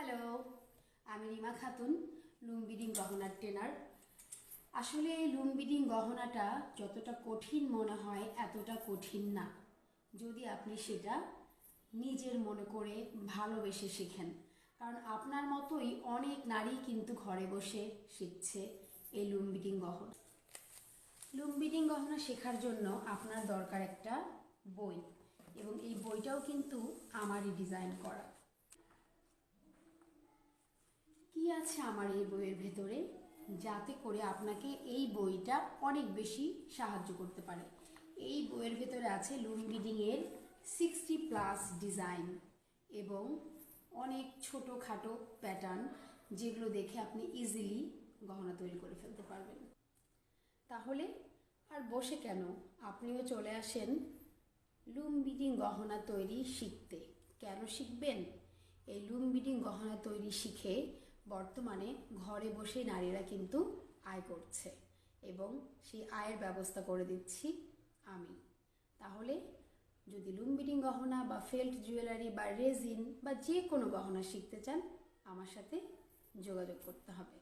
Hello, আমি Rima Khatun, লুম bidding গহনার trainer. আসলে লুম বিডিং গহনাটা যতটা কঠিন মনে হয় এতটা কঠিন না, যদি আপনি সেটা নিজের মনে করে ভালোবেসে শেখেন। কারণ আপনার মতোই অনেক নারী কিন্তু ঘরে বসে শিখছে এই লুম বিডিং গহনা। লুম বিডিং গহনা শেখার জন্য আপনার দরকার একটা বই, এবং এই বইটাও কিন্তু আমারই ডিজাইন করা। কি আছে আমার এই বইয়ের ভেতরে, যাতে করে আপনাকে এই বইটা অনেক বেশি সাহায্য করতে পারে। এই বইয়ের ভেতরে আছে লুম বিডিংয়ের 60+ ডিজাইন এবং অনেক ছোটোখাটো প্যাটার্ন, যেগুলো দেখে আপনি ইজিলি গহনা তৈরি করে ফেলতে পারবেন। তাহলে আর বসে কেন, আপনিও চলে আসেন লুম বিডিং গহনা তৈরি শিখতে। কেন শিখবেন? এই লুম বিডিং গহনা তৈরি শিখে বর্তমানে ঘরে বসে নারীরা কিন্তু আয় করছে, এবং সেই আয়ের ব্যবস্থা করে দিচ্ছি আমি। তাহলে যদি লুম বিডিং গহনা বা ফেল্ট জুয়েলারি বা রেজিন বা যে কোনো গহনা শিখতে চান, আমার সাথে যোগাযোগ করতে হবে।